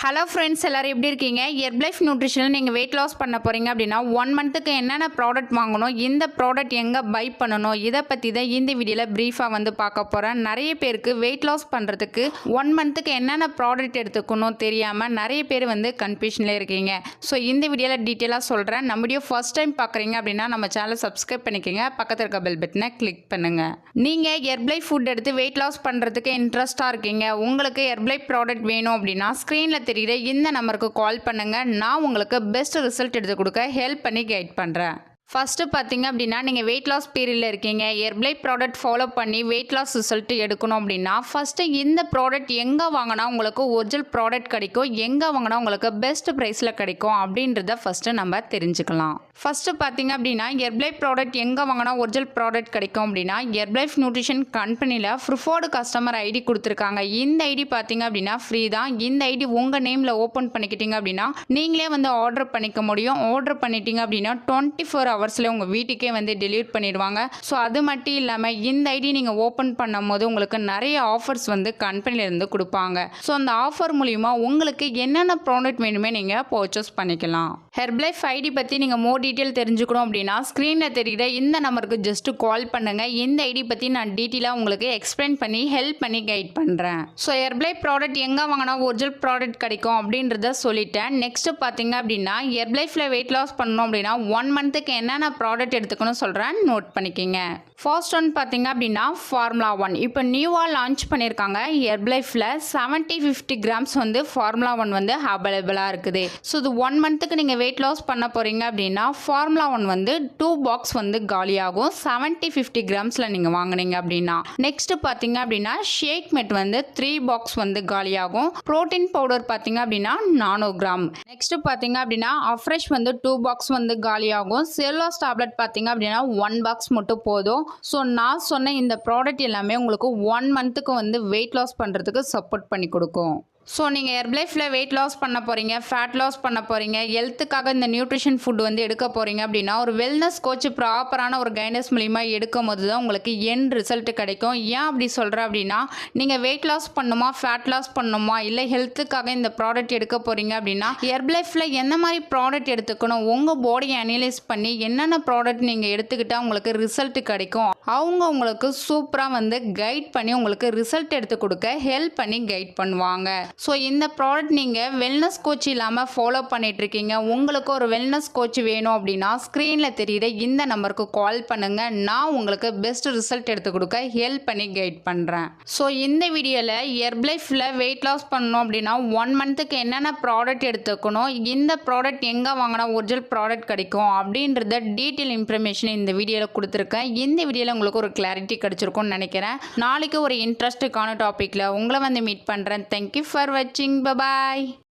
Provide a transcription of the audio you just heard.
Hello friends, எல்லோரும் எப்படி இருக்கீங்க? ஹெர்பலைஃப் நியூட்ரிஷனில் நீங்கள் வெயிட் லாஸ் பண்ண போகிறீங்க அப்படின்னா 1 மந்த்துக்கு என்னென்ன ப்ராடக்ட் வாங்கணும், இந்த ப்ராடக்ட் எங்கே பை பண்ணணும், இதை பற்றி தான் இந்த வீடியோவில் ப்ரீஃபாக வந்து பார்க்க போகிறேன். நிறைய பேருக்கு வெயிட் லாஸ் பண்ணுறதுக்கு 1 மந்த்துக்கு என்னென்ன ப்ராடக்ட் எடுத்துக்கணும் தெரியாமல் நிறைய பேர் வந்து கன்ஃபியூஷனில் இருக்கீங்க. ஸோ இந்த வீடியோவில் டீட்டெயிலாக சொல்கிறேன். நம்ம வீடியோ ஃபர்ஸ்ட் டைம் பார்க்குறீங்க அப்படின்னா நம்ம சேனலை சப்ஸ்கிரைப் பண்ணிக்கோங்க, பக்கத்தில் இருக்க பெல் பட்டனை கிளிக் பண்ணுங்கள். நீங்கள் ஹெர்பலைஃப் ஃபுட் எடுத்து வெயிட் லாஸ் பண்ணுறதுக்கு இன்ட்ரெஸ்ட்டாக இருக்கீங்க, உங்களுக்கு ஹெர்பலைஃப் ப்ராடக்ட் வேணும் அப்படின்னா ஸ்க்ரீனில் தெரிகிற இந்த நம்பருக்கு கால் பண்ணுங்க. நான் உங்களுக்கு பெஸ்ட் ரிசல்ட் எடுத்து கொடுக்க ஹெல்ப் பண்ணி கைட் பண்ணுறேன். ஃபஸ்ட்டு பார்த்தீங்க அப்படின்னா நீங்கள் வெயிட் லாஸ் பீரியடில் இருக்கீங்க, ஹெர்பலைஃப் ப்ராடக்ட் ஃபாலோ பண்ணி வெயிட் லாஸ் ரிசல்ட் எடுக்கணும் அப்படின்னா ஃபஸ்ட்டு இந்த ப்ராடக்ட் எங்கே வாங்கினா உங்களுக்கு ஒரிஜினல் ப்ராடக்ட் கிடைக்கும், எங்கே வாங்கினா உங்களுக்கு பெஸ்ட் ப்ரைஸில் கிடைக்கும் அப்படின்றத ஃபஸ்ட்டு நம்ம தெரிஞ்சுக்கலாம். ஃபஸ்ட்டு பார்த்தீங்க அப்படின்னா ஹெர்பலைஃப் ப்ராடக்ட் எங்கே வாங்கினா ஒரிஜினல் ப்ராடக்ட் கிடைக்கும் அப்படின்னா ஹெர்பலைஃப் நியூட்ரிஷன் கம்பெனியில் ப்ரிஃபர்டு கஸ்டமர் ஐடி கொடுத்துருக்காங்க. இந்த ஐடி பார்த்தீங்க அப்படின்னா ஃப்ரீ தான். இந்த ஐடி உங்கள் நேமில் ஓப்பன் பண்ணிக்கிட்டீங்க அப்படின்னா நீங்களே வந்து ஆர்டர் பண்ணிக்க முடியும். ஆர்டர் பண்ணிட்டீங்க அப்படின்னா 24 ஹவர்ஸில் உங்கள் வீட்டுக்கே வந்து டெலிவரி பண்ணிடுவாங்க. ஸோ அது மட்டும் இல்லாமல் இந்த ஐடி நீங்கள் ஓப்பன் பண்ணும் போது உங்களுக்கு நிறைய ஆஃபர்ஸ் வந்து கம்பெனிலேருந்து கொடுப்பாங்க. ஸோ அந்த ஆஃபர் மூலிமா உங்களுக்கு என்னென்ன ப்ராடக்ட் வேணுமே நீங்கள் பர்ச்சேஸ் பண்ணிக்கலாம். ஹெர்பலைஃப் ஐடி பற்றி நீங்கள் மோர் டீட்டெயில் தெரிஞ்சுக்கணும் அப்படின்னா ஸ்க்ரீனில் தெரிகிற இந்த நம்பருக்கு ஜஸ்ட்டு கால் பண்ணுங்கள். இந்த ஐடி பற்றி நான் டீட்டெயிலாக உங்களுக்கு எக்ஸ்பிளைன் பண்ணி ஹெல்ப் பண்ணி கைட் பண்ணுறேன். ஸோ ஹெர்பலைஃப் ப்ராடக்ட் எங்கே வாங்கினா ஒரிஜினல் ப்ராடக்ட் கிடைக்கும் அப்படின்றத சொல்லிட்டேன். நெக்ஸ்ட்டு பார்த்தீங்க அப்படின்னா ஹெர்பலைஃபில் வெயிட் லாஸ் பண்ணணும் அப்படின்னா 1 மந்த்துக்கு என்னென்ன ப்ராடக்ட் எடுத்துக்கணும் சொல்கிறேன், நோட் பண்ணிக்கிங்க. ஃபர்ஸ்ட் ஒன் பார்த்தீங்க அப்படின்னா ஃபார்முலா 1 இப்போ நியூவாக லான்ச் பண்ணியிருக்காங்க. ஹெர்பலைஃபில் 70-50 கிராம்ஸ் வந்து ஃபார்முலா 1 வந்து அவைலபிளாக இருக்குது. ஸோ இது 1 மந்த்துக்கு நீங்கள் வெயிட் லாஸ் பண்ண போகிறீங்க அப்படின்னா ஃபார்முலா 1 வந்து 2 பாக்ஸ் வந்து காலியாகும் 70-50 கிராம்ஸில் நீங்கள் வாங்கினீங்க அப்படின்னா. நெக்ஸ்ட்டு பார்த்தீங்க அப்படின்னா ஷேக் மெட் வந்து 3 பாக்ஸ் வந்து காலியாகும். ப்ரோட்டீன் பவுடர் பார்த்தீங்க அப்படின்னா 400 கிராம். நெக்ஸ்ட்டு பார்த்தீங்க அப்படின்னா அஃப்ரெஷ் வந்து 2 பாக்ஸ் வந்து காலியாகும். செல்லுலோஸ் டேப்லெட் பார்த்தீங்க அப்படின்னா 1 பாக்ஸ் மட்டும் போதும். ஸோ நான் சொன்ன இந்த ப்ராடக்ட் எல்லாமே உங்களுக்கு 1 மந்த்துக்கு வந்து வெயிட் லாஸ் பண்ணுறதுக்கு சப்போர்ட் பண்ணி கொடுக்கும். ஸோ நீங்கள் ஹெர்பலைஃபில் வெயிட் லாஸ் பண்ண போகிறீங்க, ஃபேட் லாஸ் பண்ண போகிறீங்க, ஹெல்த்துக்காக இந்த நியூட்ரிஷன் ஃபுட் வந்து எடுக்க போகிறீங்க அப்படின்னா ஒரு வெல்னஸ் கோச் ப்ராப்பரான ஒரு கைடன்ஸ் மூலிமா எடுக்கும் போது தான் உங்களுக்கு எண்ட் ரிசல்ட் கிடைக்கும். ஏன் அப்படி சொல்கிறேன் அப்படின்னா நீங்கள் வெயிட் லாஸ் பண்ணுமா, ஃபேட் லாஸ் பண்ணுமா, இல்லை ஹெல்த்துக்காக இந்த ப்ராடக்ட் எடுக்க போகிறீங்க அப்படின்னா ஹெர்பலைஃபில் எந்த மாதிரி ப்ராடக்ட் எடுத்துக்கணும், உங்கள் பாடியை அனலைஸ் பண்ணி என்னென்ன ப்ராடக்ட் நீங்கள் எடுத்துக்கிட்டால் உங்களுக்கு ரிசல்ட் கிடைக்கும், அவங்க உங்களுக்கு சூப்பராக வந்து கைட் பண்ணி உங்களுக்கு ரிசல்ட் எடுத்து கொடுக்க ஹெல்ப் பண்ணி கைட் பண்ணுவாங்க. ஸோ இந்த ப்ராடக்ட் நீங்கள் வெல்னஸ் கோச் இல்லாமல் ஃபாலோ பண்ணிகிட்ருக்கீங்க, உங்களுக்கு ஒரு வெல்னஸ் கோச் வேணும் அப்படின்னா ஸ்க்ரீனில் தெரியுற இந்த நம்பருக்கு கால் பண்ணுங்கள். நான் உங்களுக்கு பெஸ்ட் ரிசல்ட் எடுத்து கொடுக்க ஹெல்ப் பண்ணி கைட் பண்ணுறேன். ஸோ இந்த வீடியோவில் ஹெர்பலைஃபில் வெயிட் லாஸ் பண்ணணும் அப்படின்னா 1 மந்த்துக்கு என்னென்ன ப்ராடக்ட் எடுத்துக்கணும், இந்த ப்ராடக்ட் எங்கே வாங்கினா ஒரிஜினல் ப்ராடக்ட் கிடைக்கும் அப்படின்றத டீட்டெயில் இன்ஃபர்மேஷன் இந்த வீடியோவில் கொடுத்துருக்கேன். இந்த வீடியோவில் உங்களுக்கு ஒரு கிளாரிட்டி கிடச்சிருக்கும்னு நினைக்கிறேன். நாளைக்கு ஒரு இன்ட்ரெஸ்ட்டுக்கான டாப்பிக்கில் உங்களை வந்து மீட் பண்ணுறேன். Thank you for watching. Bye bye.